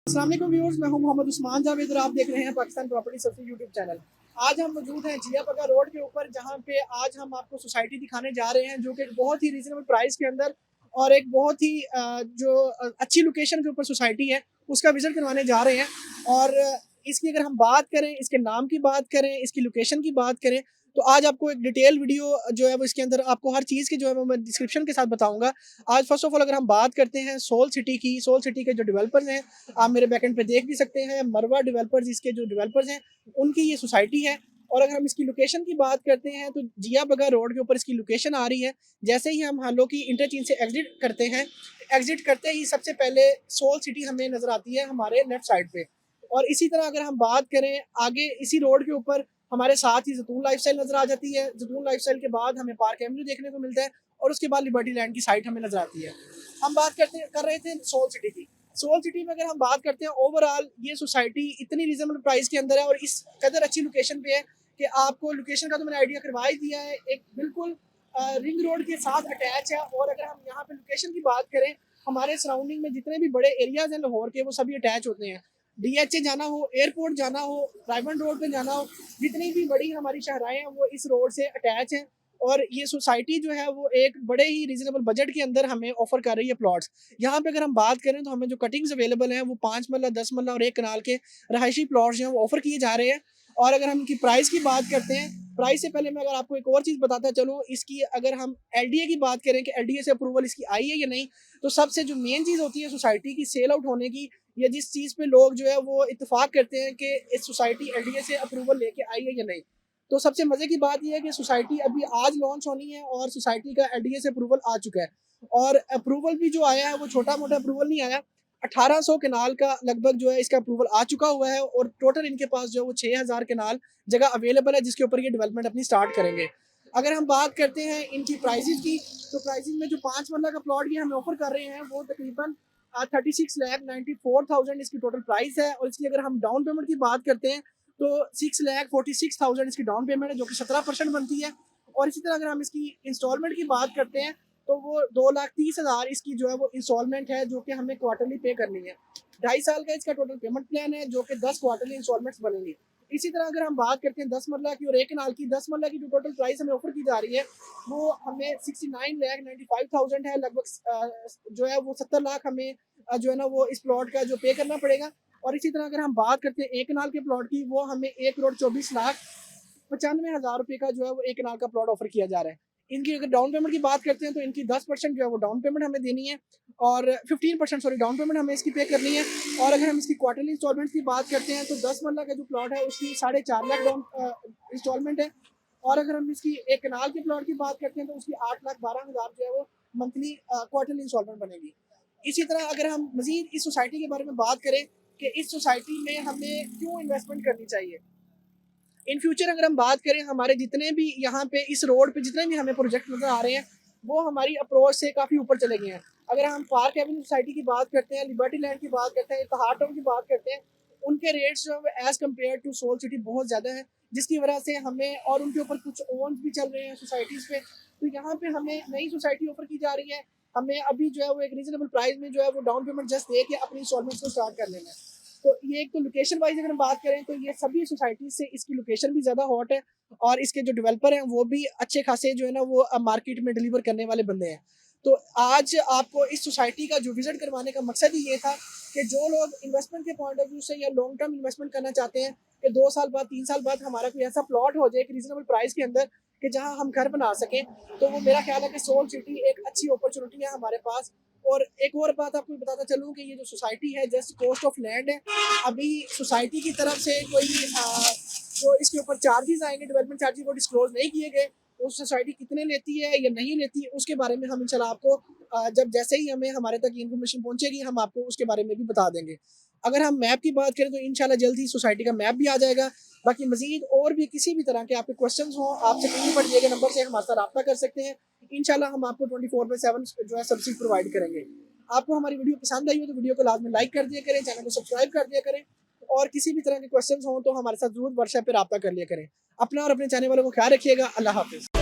अस्सलाम वालेकुम व्यूअर्स, मैं हूं मोहम्मद उस्मान जावेद और आप देख रहे हैं पाकिस्तान प्रॉपर्टी सबसे यूट्यूब चैनल। आज हम मौजूद हैं जिया पगा रोड के ऊपर, जहां पे आज हम आपको सोसाइटी दिखाने जा रहे हैं जो कि एक बहुत ही रीजनेबल प्राइस के अंदर और एक बहुत ही अच्छी लोकेशन के ऊपर सोसाइटी है, उसका विजिट करवाने जा रहे हैं। और इसकी अगर हम बात करें, इसके नाम की बात करें, इसकी लोकेशन की बात करें, तो आज आपको एक डिटेल वीडियो जो है वो इसके अंदर आपको हर चीज़ की जो है वो मैं डिस्क्रिप्शन के साथ बताऊंगा। आज फर्स्ट ऑफ ऑल अगर हम बात करते हैं सोल सिटी की, सोल सिटी के जो डेवलपर्स हैं, आप मेरे बैकएंड पे देख भी सकते हैं, मरवा डेवलपर्स इसके जो डेवलपर्स हैं उनकी ये सोसाइटी है। और अगर हम इसकी लोकेशन की बात करते हैं तो जिया बगा रोड के ऊपर इसकी लोकेशन आ रही है। जैसे ही हम हालो की इंटरचेंज से एग्जिट करते हैं, एग्जिट करते ही सबसे पहले सोल सिटी हमें नज़र आती है हमारे लेफ्ट साइड पे। और इसी तरह अगर हम बात करें आगे, इसी रोड के ऊपर हमारे साथ ही जैतून लाइफस्टाइल नज़र आ जाती है। जैतून लाइफस्टाइल के बाद हमें पार्क एवेन्यू देखने को मिलता है और उसके बाद लिबर्टी लैंड की साइट हमें नज़र आती है। हम बात कर रहे थे सोल सिटी की। सोल सिटी में अगर हम बात करते हैं, ओवरऑल ये सोसाइटी इतनी रीजनेबल प्राइस के अंदर है और इस कदर अच्छी लोकेशन पे है कि आपको लोकेशन का तो मैंने आइडिया करवा ही दिया है। एक बिल्कुल रिंग रोड के साथ अटैच है। और अगर हम यहाँ पे लोकेशन की बात करें, हमारे सराउंडिंग में जितने भी बड़े एरियाज हैं लाहौर के, वो सभी अटैच होते हैं। डीएचए जाना हो, एयरपोर्ट जाना हो, रायमंड रोड पे जाना हो, जितनी भी बड़ी हमारी शहराएं हैं वो इस रोड से अटैच हैं। और ये सोसाइटी जो है वो एक बड़े ही रीजनेबल बजट के अंदर हमें ऑफर कर रही है प्लॉट्स। यहाँ पे अगर हम बात करें तो हमें जो कटिंग्स अवेलेबल हैं वो 5 मरला, 10 मरला और 1 कनाल के रहायशी प्लॉट्स जो हैं वो ऑफर किए जा रहे हैं। और अगर हम इनकी प्राइस की बात करते हैं, प्राइस से पहले मैं अगर आपको एक और चीज़ बताता चलूँ, इसकी अगर हम एलडीए की बात करें कि एलडीए से अप्रूवल इसकी आई है या नहीं, तो सबसे जो मेन चीज़ होती है सोसाइटी की सेल आउट होने की, या जिस चीज़ पे लोग जो है वो इत्तेफाक करते हैं कि इस सोसाइटी एलडीए से अप्रूवल लेके आई है या नहीं, तो सबसे मज़े की बात यह है कि सोसाइटी अभी आज लॉन्च होनी है और सोसाइटी का एलडीए से अप्रूवल आ चुका है। और अप्रूवल भी जो आया है वो छोटा मोटा अप्रूवल नहीं आया, 1800 कनाल का लगभग जो है इसका अप्रूवल आ चुका हुआ है। और टोटल इनके पास जो है वो 6000 कनाल जगह अवेलेबल है जिसके ऊपर ये डेवलपमेंट अपनी स्टार्ट करेंगे। अगर हम बात करते हैं इनकी प्राइसेस की, तो प्राइसिंग में जो 5 मरला का प्लॉट ये हमें ऑफर कर रहे हैं वो तकरीबन 36,94,000 इसकी टोटल प्राइस है। और इसकी अगर हम डाउन पेमेंट की बात करते हैं तो 6,46,000 इसकी डाउन पेमेंट है, जो कि 17% बनती है। और इसी तरह अगर हम इसकी इंस्टॉलमेंट की बात करते हैं तो वो 2,30,000 इसकी जो है वो इंस्टॉलमेंट है, जो कि हमें क्वार्टरली पे करनी है। 2.5 साल का इसका टोटल पेमेंट प्लान है, जो कि 10 क्वार्टरली इंस्टॉलमेंट्स बनेंगी। इसी तरह अगर हम बात करते हैं 10 मरला की और 1 कनाल की, 10 मरला की जो टोटल प्राइस हमें ऑफर की जा रही है वो हमें 69,95,000 है। लगभग जो है वो 70 लाख हमें जो है ना वो इस प्लॉट का जो पे करना पड़ेगा। और इसी तरह अगर हम बात करते हैं 1 कनाल के प्लॉट की, वो हमें 1,24,95,000 रुपये का जो है वो 1 कनाल का प्लॉट ऑफर किया जा रहा है। इनकी अगर डाउन पेमेंट की बात करते हैं तो इनकी 10% जो है वो डाउन पेमेंट हमें देनी है और 15% सॉरी डाउन पेमेंट हमें इसकी पे करनी है। और अगर हम इसकी क्वार्टरली इंस्टॉलमेंट की बात करते हैं तो 10 मरला का जो प्लॉट है उसकी 4.5 लाख डाउन इंस्टॉलमेंट है। और अगर हम इसकी 1 कनाल के प्लॉट की बात करते हैं तो उसकी 8,12,000 जो है वो मंथली क्वार्टरली इंस्टॉलमेंट बनेगी। इसी तरह अगर हम मजीद इस सोसाइटी के बारे में बात करें कि इस सोसाइटी में हमें क्यों इन्वेस्टमेंट करनी चाहिए, इन फ्यूचर अगर हम बात करें, हमारे जितने भी यहाँ पे इस रोड पे जितने भी हमें प्रोजेक्ट नजर आ रहे हैं वो हमारी अप्रोच से काफ़ी ऊपर चले गए हैं। अगर हम पार्क एवेन्यू सोसाइटी की बात करते हैं, लिबर्टी लैंड की बात करते हैं, इत्तेहाद टाउन की बात करते हैं, उनके रेट्स जो है एज कम्पेयर टू सोल सिटी बहुत ज़्यादा है, जिसकी वजह से हमें और उनके ऊपर कुछ ओन्स भी चल रहे हैं सोसाइटीज़ पे। तो यहाँ पे हमें नई सोसाइटी ऑफर की जा रही है। हमें अभी जो है वो एक रीजनेबल प्राइस में जो है वो डाउन पेमेंट जस्ट दे के अपनी इंस्टॉलमेंट्स को स्टार्ट कर लेना है। तो ये एक तो लोकेशन वाइज अगर हम बात करें तो ये सभी सोसाइटी से इसकी लोकेशन भी ज़्यादा हॉट है और इसके जो डेवलपर हैं वो भी अच्छे खासे जो है ना वो मार्केट में डिलीवर करने वाले बंदे हैं। तो आज आपको इस सोसाइटी का जो विजिट करवाने का मकसद ही ये था कि जो लोग इन्वेस्टमेंट के पॉइंट ऑफ व्यू से या लॉन्ग टर्म इन्वेस्टमेंट करना चाहते हैं कि 2 साल बाद 3 साल बाद हमारा कोई ऐसा प्लॉट हो जाए एक रीजनेबल प्राइस के अंदर कि जहाँ हम घर बना सकें, तो वो मेरा ख्याल है कि सोल सिटी एक अच्छी अपॉर्चुनिटी है हमारे पास। और एक और बात आपको बताता चलूँ कि ये जो सोसाइटी है जस्ट कॉस्ट ऑफ लैंड है। अभी सोसाइटी की तरफ से कोई जो इसके ऊपर चार्जेस आएंगे, डेवलपमेंट चार्जेस, वो डिस्क्लोज नहीं किए गए। वो सोसाइटी कितने लेती है या नहीं लेती है उसके बारे में हम इंशाल्लाह आपको जब जैसे ही हमें हमारे तक इन्फॉर्मेशन पहुंचेगी हम आपको उसके बारे में भी बता देंगे। अगर हम मैप की बात करें तो इंशाल्लाह जल्द ही सोसाइटी का मैप भी आ जाएगा। बाकी मजीद और भी किसी भी तरह के आपके क्वेश्चंस हों, आप स्क्रीन पर दिए गए नंबर से हमारे साथ रब्ता कर सकते हैं। इंशाल्लाह हम आपको 24/7 जो है सर्विस प्रोवाइड करेंगे। आपको हमारी वीडियो पसंद आई हो तो वीडियो को लाजमी लाइक कर दिया करें, चैनल को सब्सक्राइब कर दिया करें। और किसी भी तरह के क्वेश्चंस हों तो हमारे साथ जरूर व्हाट्सएप पे रब्ता कर लिया करें। अपना और अपने चाहने वालों को ख्याल रखिएगा। अल्लाह हाफिज़।